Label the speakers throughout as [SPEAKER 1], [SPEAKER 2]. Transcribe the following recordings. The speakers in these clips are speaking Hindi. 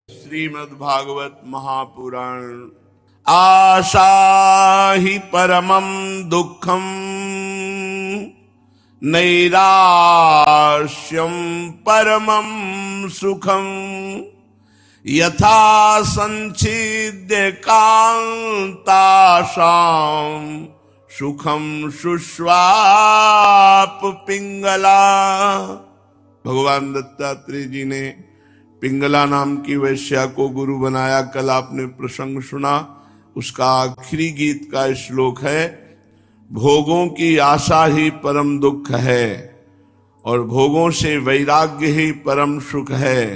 [SPEAKER 1] श्रीमद् भागवत महापुराण। आशा ही परमं दुःखं नैराश्यं परमं सुखं यथा संच्छिद्य कांताशां सुखं शुष्वाप पिंगला। भगवान दत्तात्रेय जी ने पिंगला नाम की वैश्या को गुरु बनाया। कल आपने प्रसंग सुना, उसका आखिरी गीत का श्लोक है, भोगों की आशा ही परम दुख है और भोगों से वैराग्य ही परम सुख है।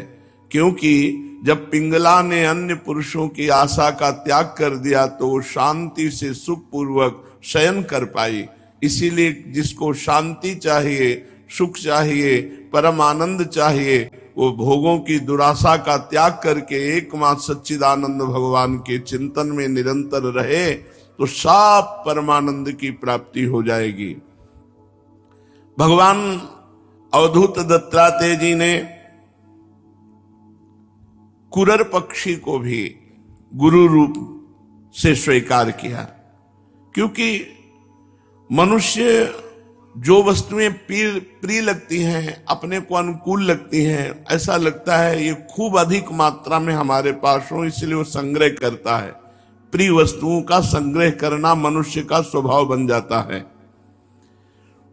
[SPEAKER 1] क्योंकि जब पिंगला ने अन्य पुरुषों की आशा का त्याग कर दिया तो वो शांति से सुखपूर्वक शयन कर पाई। इसीलिए जिसको शांति चाहिए, सुख चाहिए, परम आनंद चाहिए, वो भोगों की दुराशा का त्याग करके एकमात्र सच्चिदानंद भगवान के चिंतन में निरंतर रहे तो सब परमानंद की प्राप्ति हो जाएगी। भगवान अवधूत दत्तात्रेय जी ने कुरर पक्षी को भी गुरु रूप से स्वीकार किया। क्योंकि मनुष्य जो वस्तुएं प्रिय लगती हैं, अपने को अनुकूल लगती हैं, ऐसा लगता है ये खूब अधिक मात्रा में हमारे पास हो, इसलिए वो संग्रह करता है। प्रिय वस्तुओं का संग्रह करना मनुष्य का स्वभाव बन जाता है।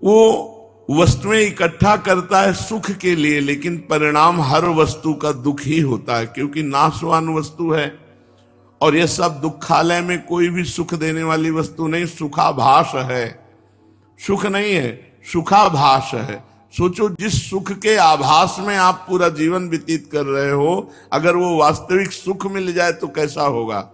[SPEAKER 1] वो वस्तुएं इकट्ठा करता है सुख के लिए, लेकिन परिणाम हर वस्तु का दुख ही होता है, क्योंकि नाशवान वस्तु है। और यह सब दुखालय में कोई भी सुख देने वाली वस्तु नहीं, सुखाभास है, सुख नहीं है, सुखाभास है। सोचो, जिस सुख के आभास में आप पूरा जीवन व्यतीत कर रहे हो, अगर वो वास्तविक सुख मिल जाए तो कैसा होगा।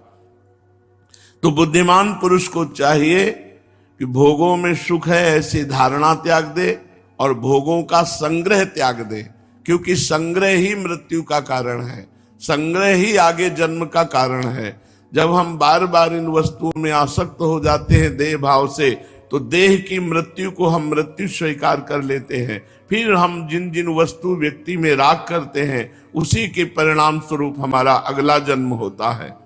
[SPEAKER 1] तो बुद्धिमान पुरुष को चाहिए कि भोगों में सुख है ऐसी धारणा त्याग दे और भोगों का संग्रह त्याग दे। क्योंकि संग्रह ही मृत्यु का कारण है, संग्रह ही आगे जन्म का कारण है। जब हम बार बार इन वस्तुओं में आसक्त हो जाते हैं देह भाव से, तो देह की मृत्यु को हम मृत्यु स्वीकार कर लेते हैं। फिर हम जिन जिन वस्तु व्यक्ति में राग करते हैं, उसी के परिणाम स्वरूप हमारा अगला जन्म होता है।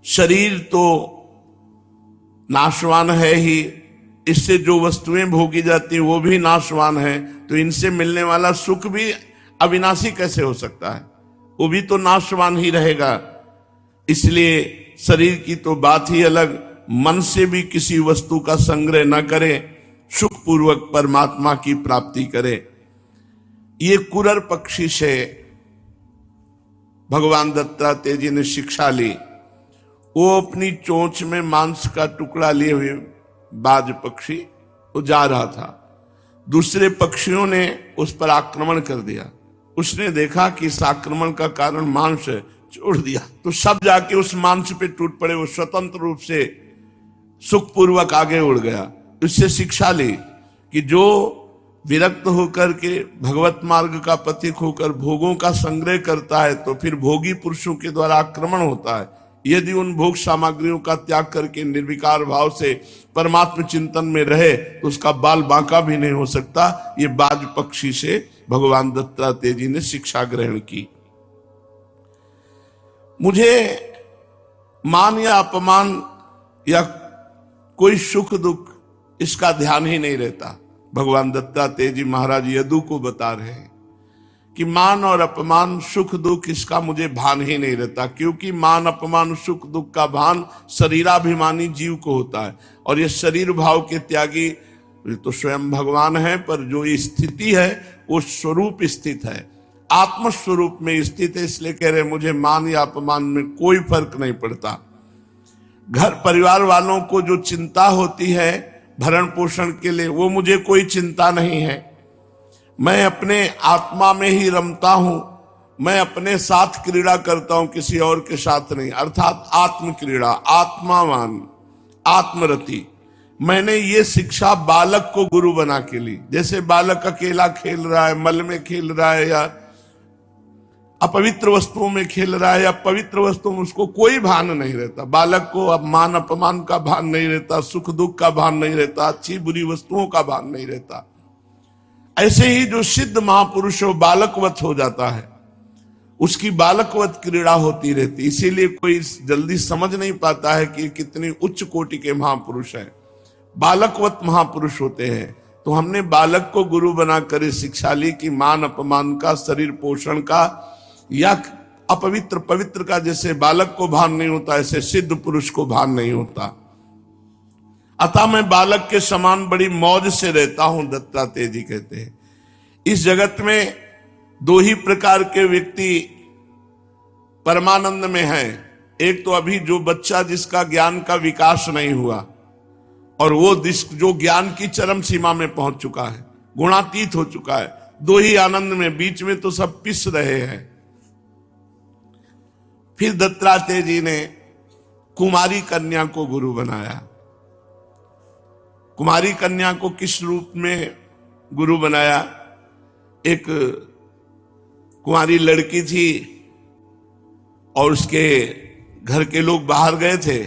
[SPEAKER 1] शरीर तो नाशवान है ही, इससे जो वस्तुएं भोगी जाती हैं वो भी नाशवान है, तो इनसे मिलने वाला सुख भी अविनाशी कैसे हो सकता है, वो भी तो नाशवान ही रहेगा। इसलिए शरीर की तो बात ही अलग, मन से भी किसी वस्तु का संग्रह न करें, सुखपूर्वक परमात्मा की प्राप्ति करें। ये कुरर पक्षी से भगवान दत्तात्रेय जी ने शिक्षा ली। वो अपनी चोंच में मांस का टुकड़ा लिए हुए बाज पक्षी वो जा रहा था, दूसरे पक्षियों ने उस पर आक्रमण कर दिया। उसने देखा कि इस आक्रमण का कारण मांस है, छोड़ दिया, तो सब जाके उस मांस पे टूट पड़े। वो स्वतंत्र रूप से सुखपूर्वक आगे उड़ गया। इससे शिक्षा ली कि जो विरक्त होकर के भगवत मार्ग का पथिक होकर भोगों का संग्रह करता है, तो फिर भोगी पुरुषों के द्वारा आक्रमण होता है। यदि उन भोग सामग्रियों का त्याग करके निर्विकार भाव से परमात्म चिंतन में रहे तो उसका बाल बांका भी नहीं हो सकता। ये बाज पक्षी से भगवान दत्तात्रेय जी ने शिक्षा ग्रहण की। मुझे मान या अपमान या कोई सुख दुख इसका ध्यान ही नहीं रहता। भगवान दत्तात्रेय जी महाराज यदु को बता रहे हैं कि मान और अपमान, सुख दुख, इसका मुझे भान ही नहीं रहता। क्योंकि मान अपमान सुख दुख का भान शरीराभिमानी जीव को होता है, और ये शरीर भाव के त्यागी तो स्वयं भगवान है, पर जो स्थिति है वो स्वरूप स्थित है, आत्मस्वरूप में स्थित है। इसलिए कह रहे मुझे मान या अपमान में कोई फर्क नहीं पड़ता। घर परिवार वालों को जो चिंता होती है भरण पोषण के लिए, वो मुझे कोई चिंता नहीं है। मैं अपने आत्मा में ही रमता हूं, मैं अपने साथ क्रीड़ा करता हूं, किसी और के साथ नहीं। अर्थात आत्म क्रीड़ा, आत्मावान, आत्मरति। मैंने ये शिक्षा बालक को गुरु बना के ली। जैसे बालक अकेला खेल रहा है, मल में खेल रहा है या अपवित्र वस्तुओं में खेल रहा है या पवित्र वस्तुओं में, उसको कोई भान नहीं रहता। बालक को अब मान अपमान का भान नहीं रहता, सुख दुख का भान नहीं रहता, अच्छी बुरी वस्तुओं का भान नहीं रहता। ऐसे ही जो सिद्ध महापुरुष हो बालकवत हो जाता है, उसकी बालकवत क्रीड़ा होती रहती, इसीलिए कोई जल्दी समझ नहीं पाता है कि कितनी उच्च कोटि के महापुरुष हैं। बालकवत महापुरुष होते हैं। तो हमने बालक को गुरु बनाकर शिक्षा ली कि मान अपमान का, शरीर पोषण का या अपवित्र पवित्र का जैसे बालक को भान नहीं होता, ऐसे सिद्ध पुरुष को भान नहीं होता। अतः मैं बालक के समान बड़ी मौज से रहता हूं, दत्तात्रेय जी कहते हैं। इस जगत में दो ही प्रकार के व्यक्ति परमानंद में हैं। एक तो अभी जो बच्चा जिसका ज्ञान का विकास नहीं हुआ, और वो जो ज्ञान की चरम सीमा में पहुंच चुका है, गुणातीत हो चुका है। दो ही आनंद में, बीच में तो सब पिस रहे हैं। फिर दत्तात्रेय जी ने कुमारी कन्या को गुरु बनाया। कुमारी कन्या को किस रूप में गुरु बनाया? एक कुमारी लड़की थी और उसके घर के लोग बाहर गए थे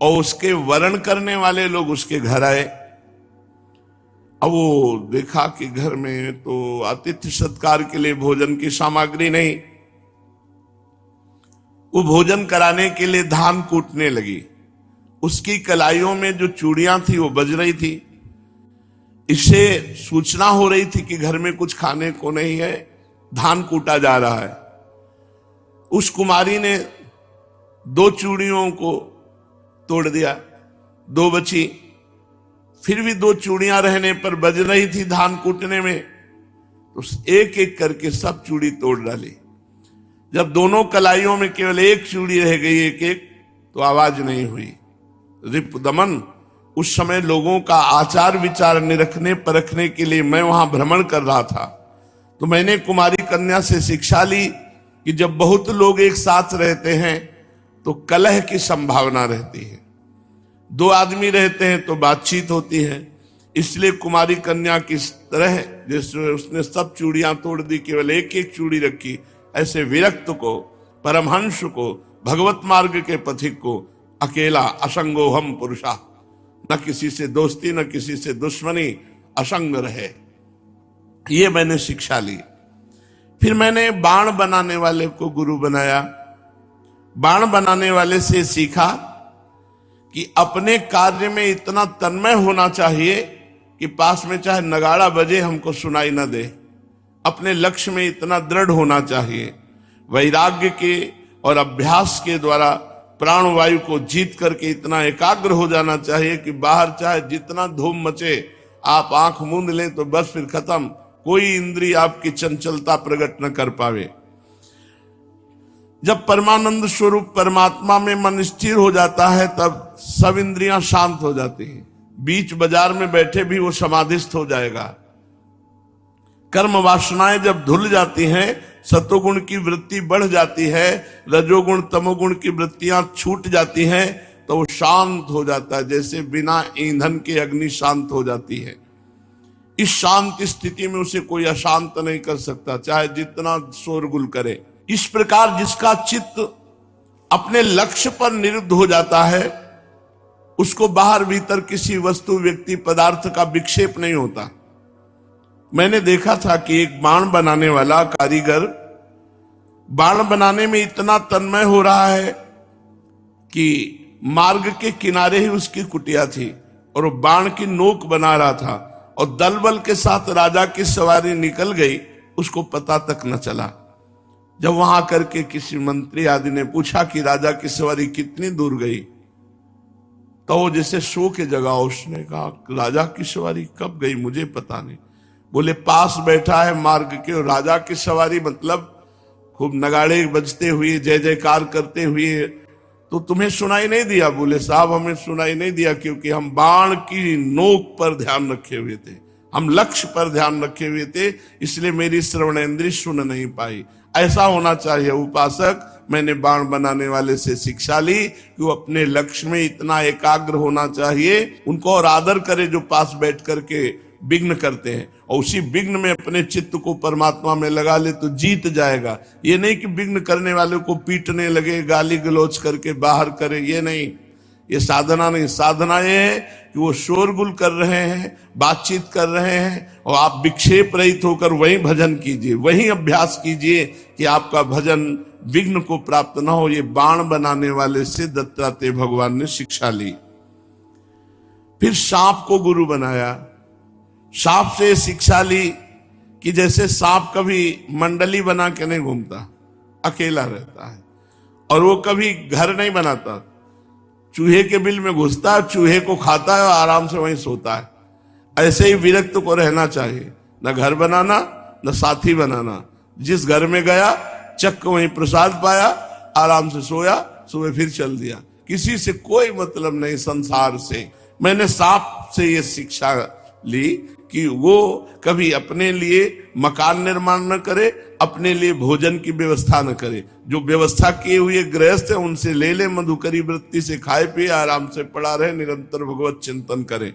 [SPEAKER 1] और उसके वरण करने वाले लोग उसके घर आए। अब वो देखा कि घर में तो आतिथ्य सत्कार के लिए भोजन की सामग्री नहीं। वो भोजन कराने के लिए धान कूटने लगी। उसकी कलाइयों में जो चूड़ियां थी वो बज रही थी। इससे सूचना हो रही थी कि घर में कुछ खाने को नहीं है, धान कूटा जा रहा है। उस कुमारी ने 2 चूड़ियों को तोड़ दिया, 2 बची। फिर भी 2 चूड़ियां रहने पर बज रही थी धान कूटने में, तो एक एक करके सब चूड़ी तोड़ डाली। जब दोनों कलाइयों में केवल 1 चूड़ी रह गई, एक एक, तो आवाज नहीं हुई। रिप दमन। उस समय लोगों का आचार विचार निरखने परखने के लिए मैं वहां भ्रमण कर रहा था। तो मैंने कुमारी कन्या से शिक्षा ली कि जब बहुत लोग एक साथ रहते हैं तो कलह की संभावना रहती है। 2 आदमी रहते हैं तो बातचीत होती है। इसलिए कुमारी कन्या किस तरह जैसे उसने सब चूड़ियां तोड़ दी, केवल एक एक चूड़ी रखी, ऐसे विरक्त को, परमहंस को, भगवत मार्ग के पथिक को अकेला असंगो हम पुरुषा, न किसी से दोस्ती न किसी से दुश्मनी, असंग रहे। ये मैंने शिक्षा ली। फिर मैंने बाण बनाने वाले को गुरु बनाया। बाण बनाने वाले से सीखा कि अपने कार्य में इतना तन्मय होना चाहिए कि पास में चाहे नगाड़ा बजे हमको सुनाई न दे। अपने लक्ष्य में इतना दृढ़ होना चाहिए। वैराग्य के और अभ्यास के द्वारा प्राणवायु को जीत करके इतना एकाग्र हो जाना चाहिए कि बाहर चाहे जितना धूम मचे, आप आंख मूंद लें तो बस फिर खत्म, कोई इंद्रिय आपकी चंचलता प्रकट न कर पावे। जब परमानंद स्वरूप परमात्मा में मन स्थिर हो जाता है तब सब इंद्रियां शांत हो जाती हैं। बीच बाजार में बैठे भी वो समाधिस्थ हो जाएगा। कर्म वासनाएं जब धुल जाती हैं, सतोगुण की वृत्ति बढ़ जाती है, रजोगुण तमोगुण की वृत्तियां छूट जाती हैं, तो वो शांत हो जाता है। जैसे बिना ईंधन के अग्नि शांत हो जाती है। इस शांत स्थिति में उसे कोई अशांत नहीं कर सकता, चाहे जितना शोरगुल करे। इस प्रकार जिसका चित्त अपने लक्ष्य पर निरुद्ध हो जाता है, उसको बाहर भीतर किसी वस्तु, व्यक्ति, पदार्थ का विक्षेप नहीं होता। मैंने देखा था कि एक बाण बनाने वाला कारीगर बाण बनाने में इतना तन्मय हो रहा है कि मार्ग के किनारे ही उसकी कुटिया थी और वो बाण की नोक बना रहा था और दलबल के साथ राजा की सवारी निकल गई, उसको पता तक न चला। जब वहां करके किसी मंत्री आदि ने पूछा कि राजा की सवारी कितनी दूर गई, तो वो जैसे सो के जगह उसने कहा, राजा की सवारी कब गई मुझे पता नहीं। बोले पास बैठा है मार्ग के, और राजा की सवारी मतलब खूब नगाड़े बजते हुए, जय जयकार करते हुए, तो तुम्हें सुनाई नहीं दिया? बोले साहब हमें सुनाई नहीं दिया क्योंकि हम बाण की नोक पर ध्यान रखे हुए थे, हम लक्ष्य पर ध्यान रखे हुए थे, इसलिए मेरी श्रवणेंद्रिय सुन नहीं पाई। ऐसा होना चाहिए उपासक। मैंने बाण बनाने वाले से शिक्षा ली कि वो अपने लक्ष्य में इतना एकाग्र होना चाहिए, उनको और आदर करे जो पास बैठ करके विघ्न करते हैं, और उसी विघ्न में अपने चित्त को परमात्मा में लगा ले तो जीत जाएगा। ये नहीं कि विघ्न करने वाले को पीटने लगे, गाली गलौज करके बाहर करे, ये नहीं। ये साधना नहीं। साधना ये है कि वो शोरगुल कर रहे हैं, बातचीत कर रहे हैं, और आप विक्षेप रहित होकर वहीं भजन कीजिए, वहीं अभ्यास कीजिए कि आपका भजन विघ्न को प्राप्त न हो। ये बाण बनाने वाले से दत्तात्रेय भगवान ने शिक्षा ली। फिर सांप को गुरु बनाया। सांप से शिक्षा ली कि जैसे सांप कभी मंडली बना के नहीं घूमता, अकेला रहता है, और वो कभी घर नहीं बनाता, चूहे के बिल में घुसता है, चूहे को खाता है और आराम से वहीं सोता है। ऐसे ही विरक्त को रहना चाहिए, न घर बनाना न साथी बनाना। जिस घर में गया चक्क वहीं प्रसाद पाया, आराम से सोया, सुबह फिर चल दिया, किसी से कोई मतलब नहीं संसार से। मैंने सांप से ये शिक्षा ली कि वो कभी अपने लिए मकान निर्माण न करे, अपने लिए भोजन की व्यवस्था न करे। जो व्यवस्था किए हुए गृहस्थ है उनसे ले ले, मधुकरी वृत्ति से खाए पिए, आराम से पड़ा रहे, निरंतर भगवत चिंतन करे।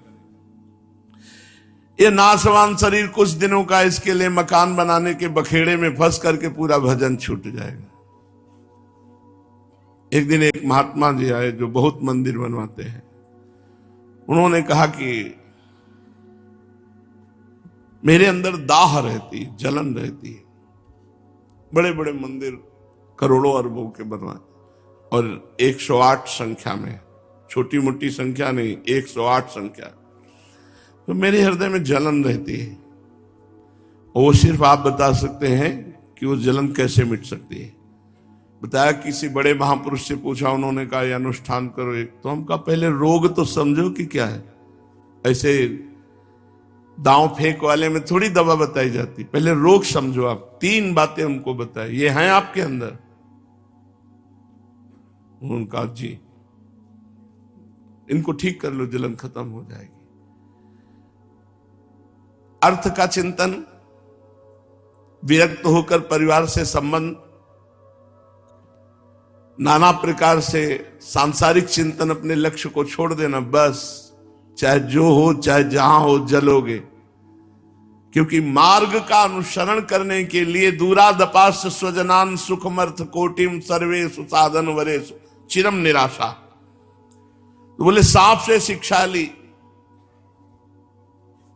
[SPEAKER 1] ये नाशवान शरीर कुछ दिनों का, इसके लिए मकान बनाने के बखेड़े में फंस करके पूरा भजन छूट जाएगा। एक दिन एक महात्मा जी आए जो बहुत मंदिर बनवाते हैं। उन्होंने कहा कि मेरे अंदर दाह रहती, जलन रहती है। बड़े बड़े मंदिर करोड़ों अरबों के बनवाए, और 108 संख्या में, छोटी मोटी संख्या नहीं, 108 संख्या। तो मेरे हृदय में जलन रहती है। वो सिर्फ आप बता सकते हैं कि वो जलन कैसे मिट सकती है। बताया, किसी बड़े महापुरुष से पूछा, उन्होंने कहा ये अनुष्ठान करो एक। तो हम कहा पहले रोग तो समझो कि क्या है। ऐसे दांव फेंक वाले में थोड़ी दवा बताई जाती, पहले रोग समझो आप। 3 बातें हमको बताए, ये हैं आपके अंदर। उनका जी इनको ठीक कर लो, जलन खत्म हो जाएगी। अर्थ का चिंतन, विरक्त होकर परिवार से संबंध, नाना प्रकार से सांसारिक चिंतन, अपने लक्ष्य को छोड़ देना। बस चाहे जो हो, चाहे जहां हो, जलोगे। क्योंकि मार्ग का अनुसरण करने के लिए दूरादपास स्वजनान सुखमर्थ कोटिम सर्वेषु साधन वरेषु चिरम निराशा। तो बोले सांप से शिक्षा ली,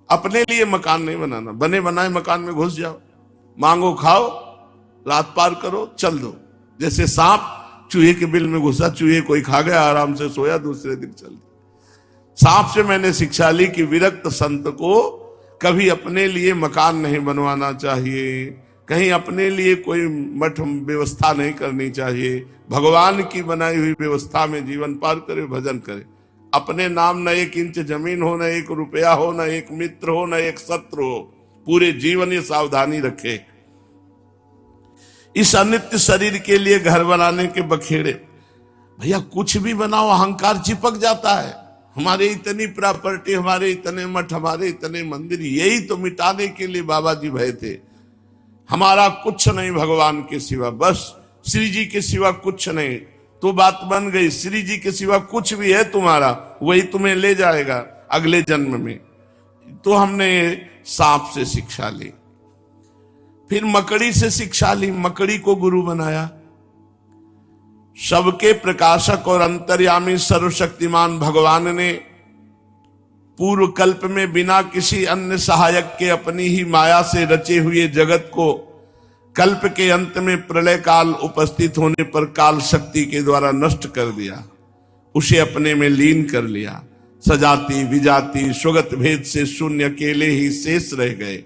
[SPEAKER 1] अपने लिए मकान नहीं बनाना। बने बनाए मकान में घुस जाओ, मांगो खाओ, रात पार करो, चल दो। जैसे सांप चूहे के बिल में घुसा, चूहे कोई खा गया, आराम से सोया, दूसरे दिन चल दिया। सांप से मैंने शिक्षा ली कि विरक्त संत को कभी अपने लिए मकान नहीं बनवाना चाहिए, कहीं अपने लिए कोई मठ व्यवस्था नहीं करनी चाहिए। भगवान की बनाई हुई व्यवस्था में जीवन पार करे, भजन करे। अपने नाम न 1 इंच जमीन हो, न 1 रुपया हो, न 1 मित्र हो, न 1 शत्रु हो। पूरे जीवन ये सावधानी रखे। इस अनित्य शरीर के लिए घर बनाने के बखेड़े, भैया कुछ भी बनाओ, अहंकार चिपक जाता है। हमारे इतनी प्रॉपर्टी, हमारे इतने मठ, हमारे इतने मंदिर, यही तो मिटाने के लिए बाबा जी भय थे। हमारा कुछ नहीं भगवान के सिवा, बस श्री जी के सिवा कुछ नहीं। तो बात बन गई, श्री जी के सिवा कुछ भी है तुम्हारा, वही तुम्हें ले जाएगा अगले जन्म में। तो हमने सांप से शिक्षा ली, फिर मकड़ी से शिक्षा ली, मकड़ी को गुरु बनाया। सबके प्रकाशक और अंतर्यामी सर्वशक्तिमान भगवान ने पूर्व कल्प में बिना किसी अन्य सहायक के अपनी ही माया से रचे हुए जगत को कल्प के अंत में प्रलय काल उपस्थित होने पर काल शक्ति के द्वारा नष्ट कर दिया, उसे अपने में लीन कर लिया। सजाति विजाति स्वगत भेद से शून्य अकेले ही शेष रह गए।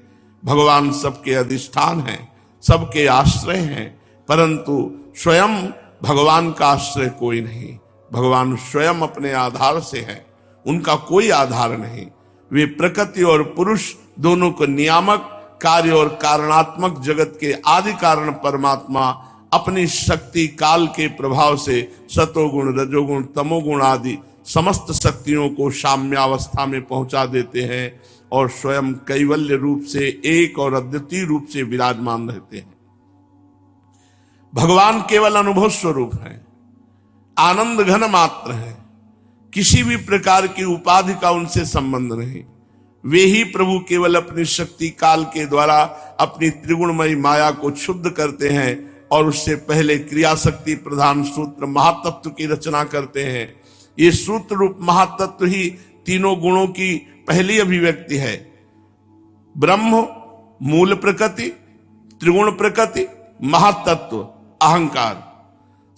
[SPEAKER 1] भगवान सबके अधिष्ठान हैं, सबके आश्रय हैं, परंतु स्वयं भगवान का आश्रय कोई नहीं। भगवान स्वयं अपने आधार से हैं, उनका कोई आधार नहीं। वे प्रकृति और पुरुष दोनों को नियामक, कार्य और कारणात्मक जगत के आदि कारण परमात्मा अपनी शक्ति काल के प्रभाव से सतोगुण, रजोगुण, तमोगुण आदि समस्त शक्तियों को साम्यावस्था में पहुंचा देते हैं और स्वयं कैवल्य रूप से एक और अद्वितीय रूप से विराजमान रहते हैं। भगवान केवल अनुभव स्वरूप है, आनंद घन मात्र है, किसी भी प्रकार की उपाधि का उनसे संबंध नहीं। वे ही प्रभु केवल अपनी शक्ति काल के द्वारा अपनी त्रिगुणमयी माया को क्षुब्ध करते हैं और उससे पहले क्रिया शक्ति प्रधान सूत्र महातत्व की रचना करते हैं। ये सूत्र रूप महातत्व ही तीनों गुणों की पहली अभिव्यक्ति है। ब्रह्म, मूल प्रकृति, त्रिगुण प्रकृति, महातत्व, अहंकार,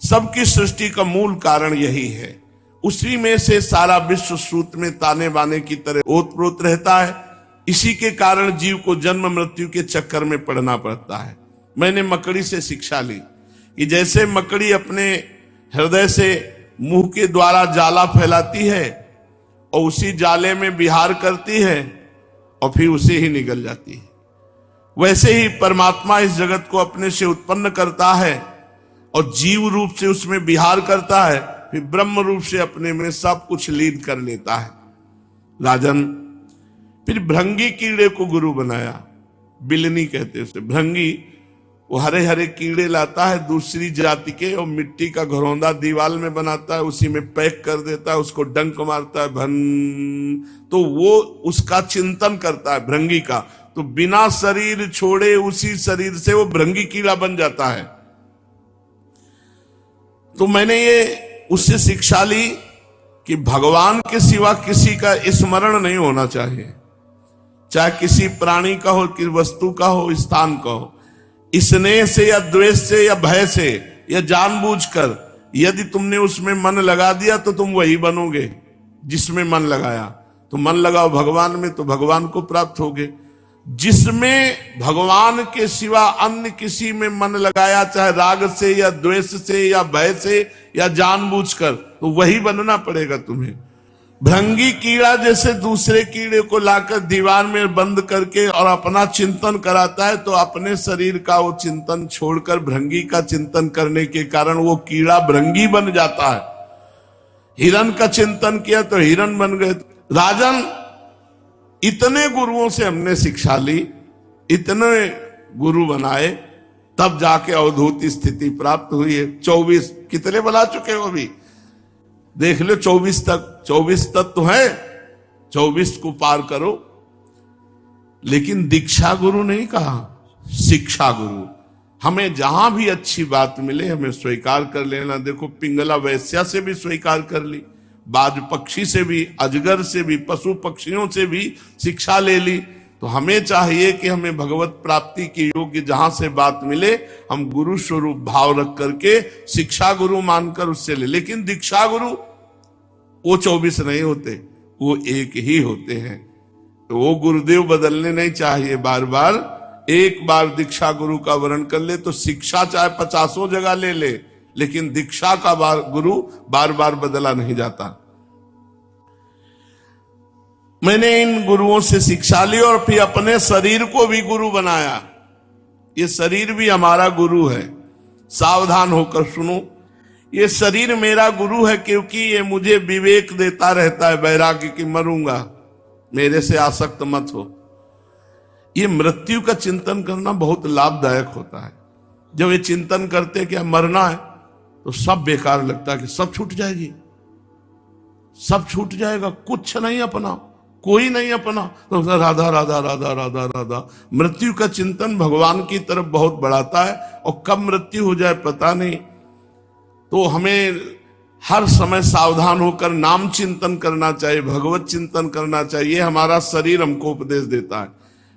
[SPEAKER 1] सबकी सृष्टि का मूल कारण यही है। उसी में से सारा विश्व सूत में ताने बाने की तरह ओतप्रोत रहता है। इसी के कारण जीव को जन्म मृत्यु के चक्कर में पड़ना पड़ता है। मैंने मकड़ी से शिक्षा ली कि जैसे मकड़ी अपने हृदय से मुंह के द्वारा जाला फैलाती है और उसी जाले में विहार करती है और फिर उसे ही निगल जाती है, वैसे ही परमात्मा इस जगत को अपने से उत्पन्न करता है और जीव रूप से उसमें विहार करता है, फिर ब्रह्म रूप से अपने में सब कुछ लीन कर लेता है। राजन, फिर भृंगी कीड़े को गुरु बनाया। बिलनी कहते उसे। भृंगी वो हरे हरे कीड़े लाता है दूसरी जाति के और मिट्टी का घरौंदा दीवार में बनाता है, उसी में पैक कर देता है, उसको डंक मारता है, भन, तो वो उसका चिंतन करता है भृंगी का। तो बिना शरीर छोड़े उसी शरीर से वो भृंगी कीड़ा बन जाता है। तो मैंने ये उससे शिक्षा ली कि भगवान के सिवा किसी का स्मरण नहीं होना चाहिए, चाहे किसी प्राणी का हो, किसी वस्तु का हो, स्थान का हो। स्नेह से या द्वेष से या भय से या जानबूझकर यदि तुमने उसमें मन लगा दिया तो तुम वही बनोगे जिसमें मन लगाया। तो मन लगाओ भगवान में तो भगवान को प्राप्त होगे। जिसमें भगवान के सिवा अन्य किसी में मन लगाया, चाहे राग से या द्वेष से या भय से या जानबूझकर, तो वही बनना पड़ेगा तुम्हें। भृंगी कीड़ा जैसे दूसरे कीड़े को लाकर दीवार में बंद करके और अपना चिंतन कराता है, तो अपने शरीर का वो चिंतन छोड़कर भृंगी का चिंतन करने के कारण वो कीड़ा भृंगी बन जाता है। हिरण का चिंतन किया तो हिरण बन गए। राजन, इतने गुरुओं से हमने शिक्षा ली, इतने गुरु बनाए, तब जाके अवधूत स्थिति प्राप्त हुई है। 24 कितने बना चुके हो अभी देख लो, 24 तत्व है, 24 को पार करो। लेकिन दीक्षा गुरु नहीं कहा, शिक्षा गुरु। हमें जहां भी अच्छी बात मिले हमें स्वीकार कर लेना। देखो, पिंगला वैश्या से भी स्वीकार कर ली, बाज पक्षी से भी, अजगर से भी, पशु पक्षियों से भी शिक्षा ले ली। तो हमें चाहिए कि हमें भगवत प्राप्ति के योग्य जहां से बात मिले हम गुरु स्वरूप भाव रख करके शिक्षा गुरु मानकर उससे ले। लेकिन दीक्षा गुरु वो 24 नहीं होते, वो एक ही होते हैं। तो वो गुरुदेव बदलने नहीं चाहिए बार बार। एक बार दीक्षा गुरु का वर्ण कर ले तो शिक्षा चाहे 50 जगह ले ले, लेकिन दीक्षा का गुरु बार बार बदला नहीं जाता। मैंने इन गुरुओं से शिक्षा ली और फिर अपने शरीर को भी गुरु बनाया। ये शरीर भी हमारा गुरु है, सावधान होकर सुनो। ये शरीर मेरा गुरु है क्योंकि ये मुझे विवेक देता रहता है, वैराग्य की मरूंगा, मेरे से आसक्त मत हो। ये मृत्यु का चिंतन करना बहुत लाभदायक होता है। जब ये चिंतन करते कि मरना है तो सब बेकार लगता है कि सब छूट जाएगी, सब छूट जाएगा, कुछ नहीं अपना, कोई नहीं अपना। तो राधा राधा राधा राधा राधा। मृत्यु का चिंतन भगवान की तरफ बहुत बढ़ाता है और कब मृत्यु हो जाए पता नहीं। तो हमें हर समय सावधान होकर नाम चिंतन करना चाहिए, भगवत चिंतन करना चाहिए। हमारा शरीर हमको उपदेश देता है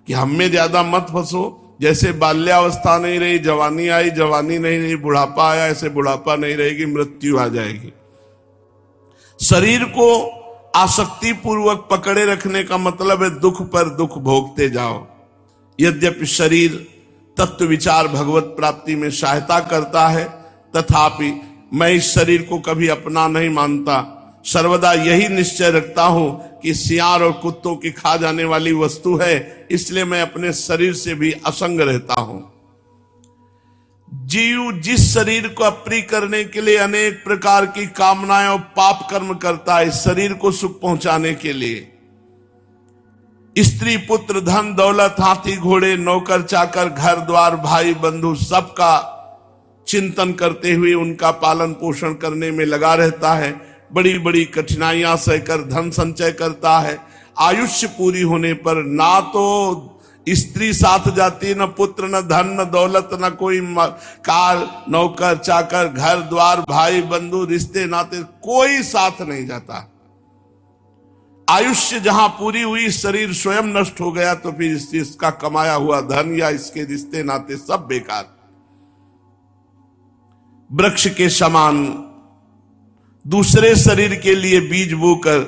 [SPEAKER 1] कि हम में ज्यादा मत फंसो। जैसे बाल्यावस्था नहीं रही, जवानी आई, जवानी नहीं रही, बुढ़ापा आया, ऐसे बुढ़ापा नहीं रहेगी, मृत्यु आ जाएगी। शरीर को आसक्ति पूर्वक पकड़े रखने का मतलब है दुख पर दुख भोगते जाओ। यद्यपि शरीर तत्व विचार भगवत प्राप्ति में सहायता करता है, तथापि मैं इस शरीर को कभी अपना नहीं मानता। सर्वदा यही निश्चय रखता हूं कि सियार और कुत्तों की खा जाने वाली वस्तु है, इसलिए मैं अपने शरीर से भी असंग रहता हूं। जीव जिस शरीर को अप्रिय करने के लिए अनेक प्रकार की कामनाएं और पाप कर्म करता है, शरीर को सुख पहुंचाने के लिए स्त्री पुत्र धन दौलत हाथी घोड़े नौकर चाकर घर द्वार भाई बंधु सबका चिंतन करते हुए उनका पालन पोषण करने में लगा रहता है। बड़ी बड़ी कठिनाइयां सहकर धन संचय करता है। आयुष्य पूरी होने पर ना तो स्त्री साथ जाती, न पुत्र न धन न दौलत, न कोई कार नौकर चाकर, घर द्वार, भाई बंधु रिश्ते नाते, कोई साथ नहीं जाता। आयुष्य जहां पूरी हुई, शरीर स्वयं नष्ट हो गया, तो फिर इसका कमाया हुआ धन या इसके रिश्ते नाते सब बेकार। वृक्ष के समान दूसरे शरीर के लिए बीज बोकर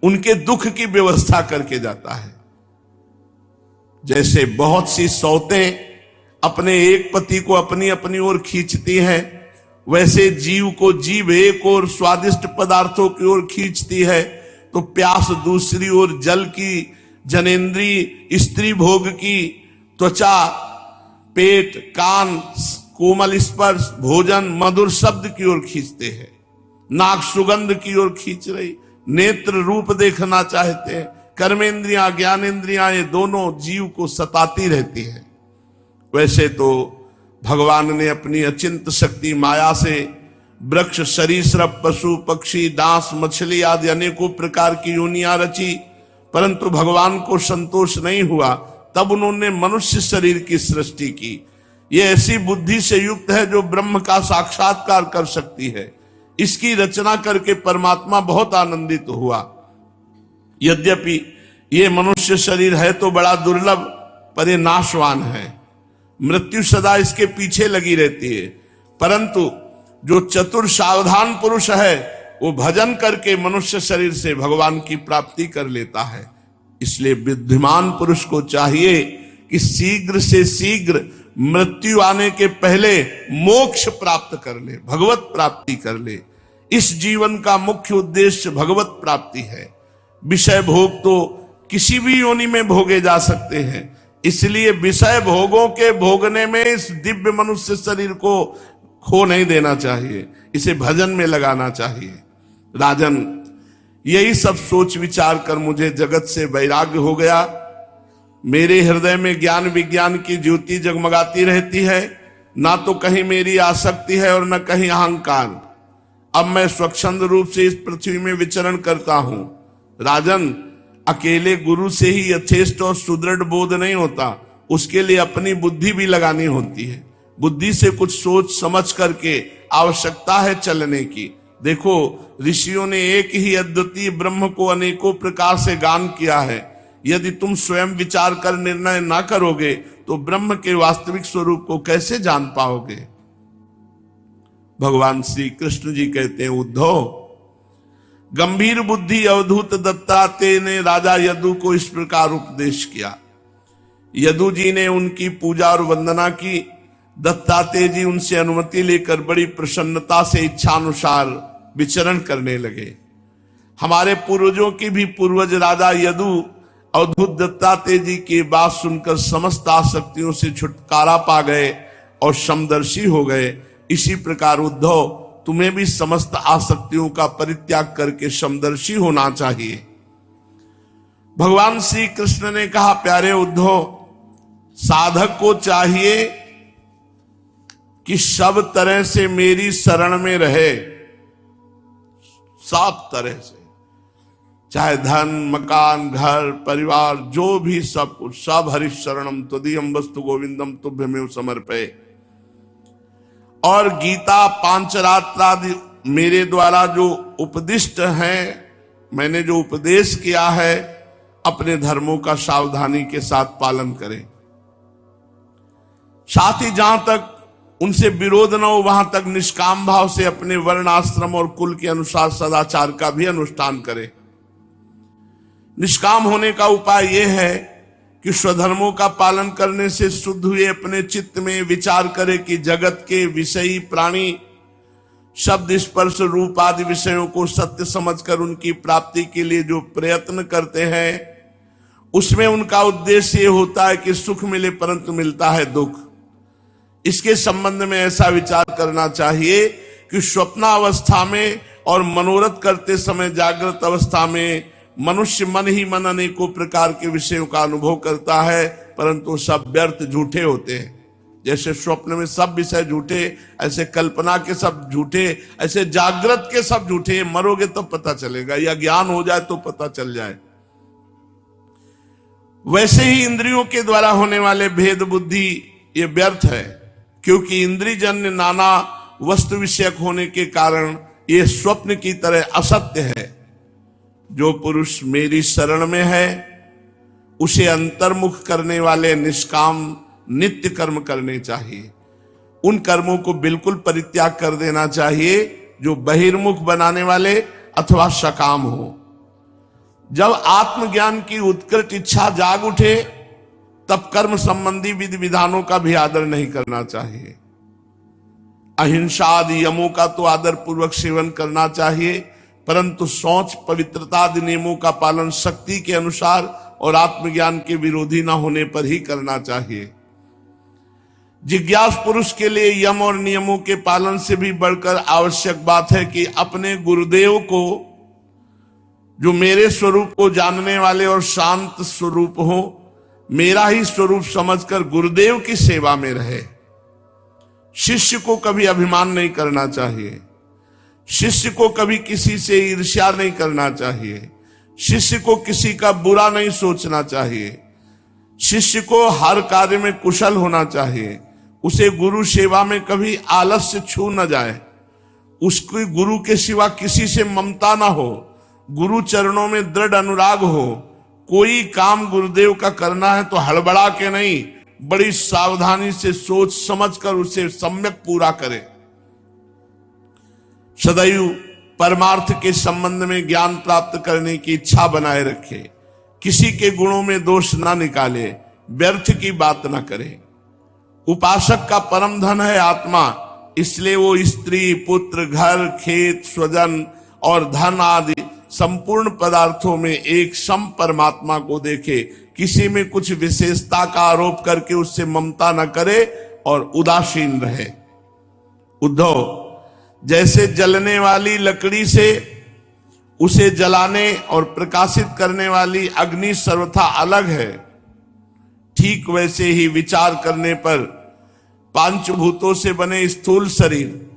[SPEAKER 1] उनके दुख की व्यवस्था करके जाता है। जैसे बहुत सी सौतें अपने एक पति को अपनी अपनी ओर खींचती हैं, वैसे जीव को जीव एक और स्वादिष्ट पदार्थों की ओर खींचती है, तो प्यास दूसरी ओर जल की, जनेंद्री स्त्री भोग की, त्वचा, पेट, कान, कोमल स्पर्श, भोजन, मधुर शब्द की ओर खींचते हैं, नाक सुगंध की ओर खींच रही, नेत्र रूप देखना चाहते हैं, कर्मेंद्रियां ज्ञानेंद्रियां ये दोनों जीव को सताती रहती है। वैसे तो भगवान ने अपनी अचिंत शक्ति माया से वृक्ष, सरीसृप, पशु पक्षी, डांस, मछली आदि अनेकों प्रकार की योनियां रची, परंतु भगवान को संतोष नहीं हुआ। तब उन्होंने मनुष्य शरीर की सृष्टि की। ये ऐसी बुद्धि से युक्त है जो ब्रह्म का साक्षात्कार कर सकती है। इसकी रचना करके परमात्मा बहुत आनंदित हुआ। यद्यपि ये मनुष्य शरीर है तो बड़ा दुर्लभ, पर ये नाशवान है। मृत्यु सदा इसके पीछे लगी रहती है, परंतु जो चतुर सावधान पुरुष है वो भजन करके मनुष्य शरीर से भगवान की प्राप्ति कर लेता है। इसलिए बुद्धिमान पुरुष को चाहिए कि शीघ्र से शीघ्र मृत्यु आने के पहले मोक्ष प्राप्त कर ले, भगवत प्राप्ति कर ले। इस जीवन का मुख्य उद्देश्य भगवत प्राप्ति है। विषय भोग तो किसी भी योनि में भोगे जा सकते हैं, इसलिए विषय भोगों के भोगने में इस दिव्य मनुष्य शरीर को खो नहीं देना चाहिए, इसे भजन में लगाना चाहिए। राजन, यही सब सोच विचार कर मुझे जगत से वैराग्य हो गया। मेरे हृदय में ज्ञान विज्ञान की ज्योति जगमगाती रहती है, ना तो कहीं मेरी आसक्ति है और न कहीं अहंकार। अब मैं स्वच्छंद रूप से इस पृथ्वी में विचरण करता हूं। राजन, अकेले गुरु से ही यथेष्ट और सुदृढ़ बोध नहीं होता, उसके लिए अपनी बुद्धि भी लगानी होती है। बुद्धि से कुछ सोच समझ करके आवश्यकता है चलने की। देखो, ऋषियों ने एक ही अद्वितीय ब्रह्म को अनेकों प्रकार से गान किया है। यदि तुम स्वयं विचार कर निर्णय ना करोगे तो ब्रह्म के वास्तविक स्वरूप को कैसे जान पाओगे। भगवान श्री कृष्ण जी कहते हैं, उद्धव, गंभीर बुद्धि अवधूत दत्तात्रेय ने राजा यदु को इस प्रकार उपदेश किया। यदु जी ने उनकी पूजा और वंदना की। दत्तात्रेय जी उनसे अनुमति लेकर बड़ी प्रसन्नता से इच्छानुसार विचरण करने लगे। हमारे पूर्वजों की भी पूर्वज राजा यदु अवधूत दत्तात्रेय जी की बात सुनकर समस्त आसक्तियों से छुटकारा पा गए और समदर्शी हो गए। इसी प्रकार उद्धव, तुम्हें भी समस्त आसक्तियों का परित्याग करके समदर्शी होना चाहिए। भगवान श्री कृष्ण ने कहा, प्यारे उद्धव, साधक को चाहिए कि सब तरह से मेरी शरण में रहे, सब तरह से, चाहे धन, मकान, घर, परिवार, जो भी सब कुछ, सब हरिः शरणम त्वदीयं वस्तु गोविंदम तुभ्यमेव समर्पये। और गीता, पांचरात्रादि मेरे द्वारा जो उपदिष्ट हैं, मैंने जो उपदेश किया है, अपने धर्मों का सावधानी के साथ पालन करें। साथ ही जहां तक उनसे विरोध न हो वहां तक निष्काम भाव से अपने वर्ण, आश्रम और कुल के अनुसार सदाचार का भी अनुष्ठान करें। निष्काम होने का उपाय यह है कि स्वधर्मों का पालन करने से शुद्ध हुए अपने चित्त में विचार करे कि जगत के विषयी प्राणी शब्द, स्पर्श, रूप आदि विषयों को सत्य समझकर उनकी प्राप्ति के लिए जो प्रयत्न करते हैं, उसमें उनका उद्देश्य ये होता है कि सुख मिले, परंतु मिलता है दुख। इसके संबंध में ऐसा विचार करना चाहिए कि स्वप्नावस्था में और मनोरथ करते समय जागृत अवस्था में मनुष्य मन ही मन अनेकों प्रकार के विषयों का अनुभव करता है, परंतु सब व्यर्थ, झूठे होते हैं। जैसे स्वप्न में सब विषय झूठे, ऐसे कल्पना के सब झूठे, ऐसे जागृत के सब झूठे। मरोगे तो पता चलेगा, या ज्ञान हो जाए तो पता चल जाए। वैसे ही इंद्रियों के द्वारा होने वाले भेद बुद्धि ये व्यर्थ है, क्योंकि इंद्रियजन्य नाना वस्तु विषयक होने के कारण ये स्वप्न की तरह असत्य है। जो पुरुष मेरी शरण में है उसे अंतर्मुख करने वाले निष्काम नित्य कर्म करने चाहिए। उन कर्मों को बिल्कुल परित्याग कर देना चाहिए जो बहिर्मुख बनाने वाले अथवा सकाम हो। जब आत्मज्ञान की उत्कृष्ट इच्छा जाग उठे तब कर्म संबंधी विधि विधानों का भी आदर नहीं करना चाहिए। अहिंसा आदि यमों का तो आदर पूर्वक सेवन करना चाहिए, परंतु शौच पवित्रता आदि नियमों का पालन शक्ति के अनुसार और आत्मज्ञान के विरोधी न होने पर ही करना चाहिए। जिज्ञासु पुरुष के लिए यम और नियमों के पालन से भी बढ़कर आवश्यक बात है कि अपने गुरुदेव को, जो मेरे स्वरूप को जानने वाले और शांत स्वरूप हो, मेरा ही स्वरूप समझकर गुरुदेव की सेवा में रहे। शिष्य को कभी अभिमान नहीं करना चाहिए, शिष्य को कभी किसी से ईर्ष्या नहीं करना चाहिए, शिष्य को किसी का बुरा नहीं सोचना चाहिए, शिष्य को हर कार्य में कुशल होना चाहिए। उसे गुरु सेवा में कभी आलस्य छू न जाए, उसकी गुरु के सिवा किसी से ममता ना हो, गुरु चरणों में दृढ़ अनुराग हो। कोई काम गुरुदेव का करना है तो हड़बड़ा के नहीं, बड़ी सावधानी से सोच समझकर उसे सम्यक पूरा करे। सदैव परमार्थ के संबंध में ज्ञान प्राप्त करने की इच्छा बनाए रखे, किसी के गुणों में दोष ना निकाले, व्यर्थ की बात ना करे। उपासक का परम धन है आत्मा, इसलिए वो स्त्री, पुत्र, घर, खेत, स्वजन और धन आदि संपूर्ण पदार्थों में एक सम परमात्मा को देखे, किसी में कुछ विशेषता का आरोप करके उससे ममता न करे और उदासीन रहे। उद्धव, जैसे जलने वाली लकड़ी से उसे जलाने और प्रकाशित करने वाली अग्नि सर्वथा अलग है, ठीक वैसे ही विचार करने पर पांचभूतों से बने स्थूल शरीर,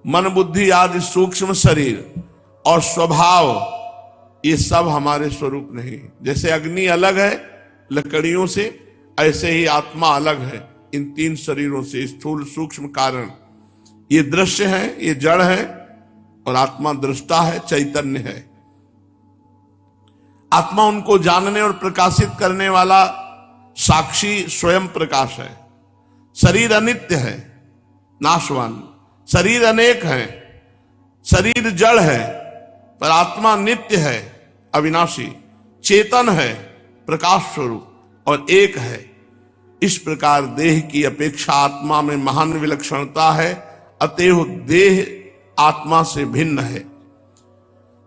[SPEAKER 1] मन बुद्धि आदि सूक्ष्म शरीर और स्वभाव, ये सब हमारे स्वरूप नहीं। जैसे अग्नि अलग है लकड़ियों से, ऐसे ही आत्मा अलग है इन तीन शरीरों से, स्थूल सूक्ष्म कारण। ये दृश्य है, ये जड़ है, और आत्मा दृष्टा है, चैतन्य है। आत्मा उनको जानने और प्रकाशित करने वाला साक्षी स्वयं प्रकाश है। शरीर अनित्य है, नाशवान, शरीर अनेक है, शरीर जड़ है, पर आत्मा नित्य है, अविनाशी, चेतन है, प्रकाश स्वरूप और एक है। इस प्रकार देह की अपेक्षा आत्मा में महान विलक्षणता है, अतएव देह आत्मा से भिन्न है।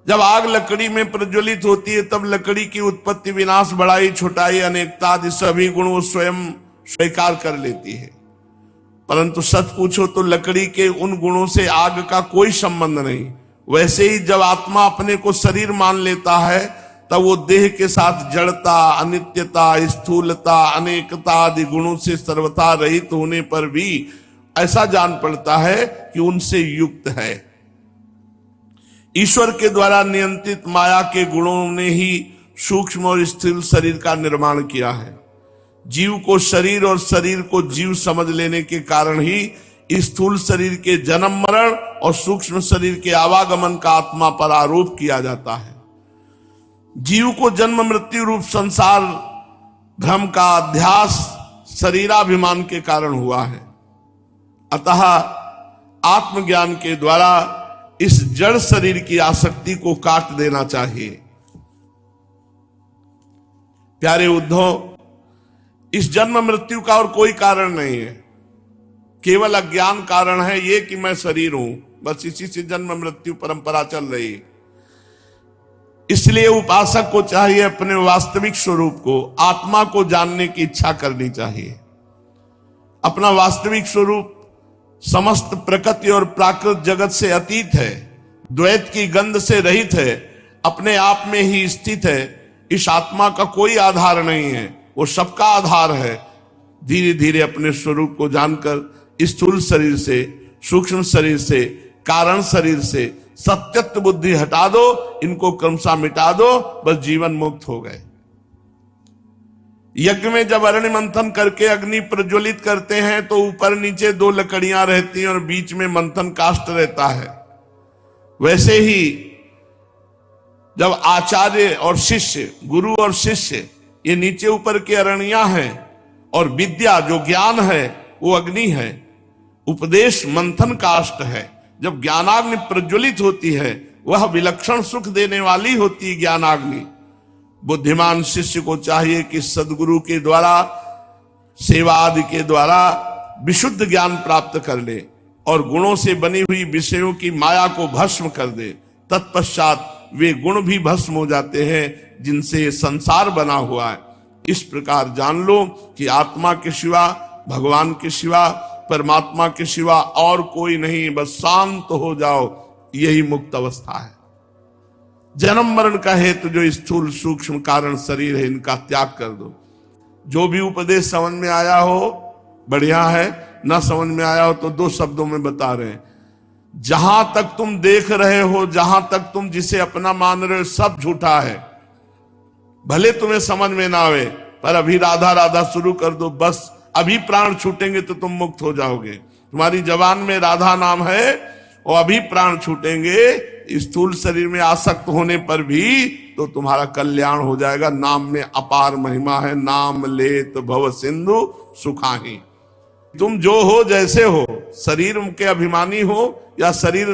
[SPEAKER 1] जब आग लकड़ी में प्रज्वलित होती है तब लकड़ी की उत्पत्ति, विनाश, बड़ाई, छोटाई, अनेकता आदि सभी गुण वो स्वयं स्वीकार कर लेती है। परंतु सच पूछो तो लकड़ी के उन गुणों से आग का कोई संबंध नहीं। वैसे ही जब आत्मा अपने को शरीर मान लेता है तब वो देह के साथ जड़ता, अनित्यता, स्थूलता, अनेकता आदि गुणों से सर्वथा रहित होने पर भी ऐसा जान पड़ता है कि उनसे युक्त है। ईश्वर के द्वारा नियंत्रित माया के गुणों ने ही सूक्ष्म और स्थूल शरीर का निर्माण किया है। जीव को शरीर और शरीर को जीव समझ लेने के कारण ही स्थूल शरीर के जन्म मरण और सूक्ष्म शरीर के आवागमन का आत्मा पर आरोप किया जाता है। जीव को जन्म मृत्यु रूप संसार भ्रम का अध्यास शरीराभिमान के कारण हुआ है। अतः आत्मज्ञान के द्वारा इस जड़ शरीर की आसक्ति को काट देना चाहिए। प्यारे उद्धव, इस जन्म मृत्यु का और कोई कारण नहीं है, केवल अज्ञान कारण है ये कि मैं शरीर हूं, बस इसी से जन्म मृत्यु परंपरा चल रही। इसलिए उपासक को चाहिए अपने वास्तविक स्वरूप को, आत्मा को जानने की इच्छा करनी चाहिए। अपना वास्तविक स्वरूप समस्त प्रकृति और प्राकृत जगत से अतीत है, द्वैत की गंध से रहित है, अपने आप में ही स्थित है। इस आत्मा का कोई आधार नहीं है, वो सबका आधार है। धीरे धीरे अपने स्वरूप को जानकर स्थूल शरीर से, सूक्ष्म शरीर से, कारण शरीर से सत्यत्व बुद्धि हटा दो, इनको क्रमशः मिटा दो, बस जीवन मुक्त हो गए। यज्ञ में जब अरण्य मंथन करके अग्नि प्रज्वलित करते हैं तो ऊपर नीचे 2 लकड़ियां रहती हैं और बीच में मंथन काष्ठ रहता है। वैसे ही जब आचार्य और शिष्य, गुरु और शिष्य, ये नीचे ऊपर के अरणियां हैं और विद्या जो ज्ञान है वो अग्नि है, उपदेश मंथन काष्ठ है। जब ज्ञानाग्नि प्रज्वलित होती है वह विलक्षण सुख देने वाली होती है ज्ञानाग्नि। बुद्धिमान शिष्य को चाहिए कि सदगुरु के द्वारा, सेवा आदि के द्वारा विशुद्ध ज्ञान प्राप्त कर ले और गुणों से बनी हुई विषयों की माया को भस्म कर दे। तत्पश्चात वे गुण भी भस्म हो जाते हैं जिनसे संसार बना हुआ है। इस प्रकार जान लो कि आत्मा के सिवा, भगवान के सिवा, परमात्मा के सिवा और कोई नहीं, बस शांत हो जाओ, यही मुक्त अवस्था है। जन्म मरण का हेतु जो स्थूल सूक्ष्म कारण शरीर है, इनका त्याग कर दो। जो भी उपदेश समझ में आया हो बढ़िया है, ना समझ में आया हो तो 2 शब्दों में बता रहे हैं। जहां तक तुम देख रहे हो, जहां तक तुम जिसे अपना मान रहे हो, सब झूठा है। भले तुम्हें समझ में ना आवे, पर अभी राधा राधा शुरू कर दो, बस अभी प्राण छूटेंगे तो तुम मुक्त हो जाओगे। तुम्हारी जबान में राधा नाम है और अभी प्राण छूटेंगे, स्थूल शरीर में आसक्त होने पर भी तो तुम्हारा कल्याण हो जाएगा। नाम में अपार महिमा है। नाम लेत भव सिंधु सुखाही। तुम जो हो, जैसे हो, शरीर के अभिमानी हो या शरीर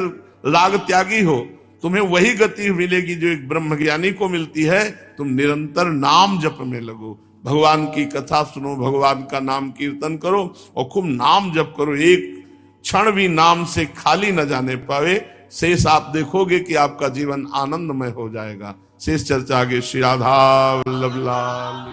[SPEAKER 1] राग त्यागी हो, तुम्हें वही गति मिलेगी जो एक ब्रह्मज्ञानी को मिलती है। तुम निरंतर नाम जप में लगो, भगवान की कथा सुनो, भगवान का नाम कीर्तन करो और खूब नाम जप करो। एक क्षण भी नाम से खाली न जाने पावे। शेष आप देखोगे कि आपका जीवन आनंदमय हो जाएगा। शेष चर्चा आगे। श्री राधा वल्लभ लाल।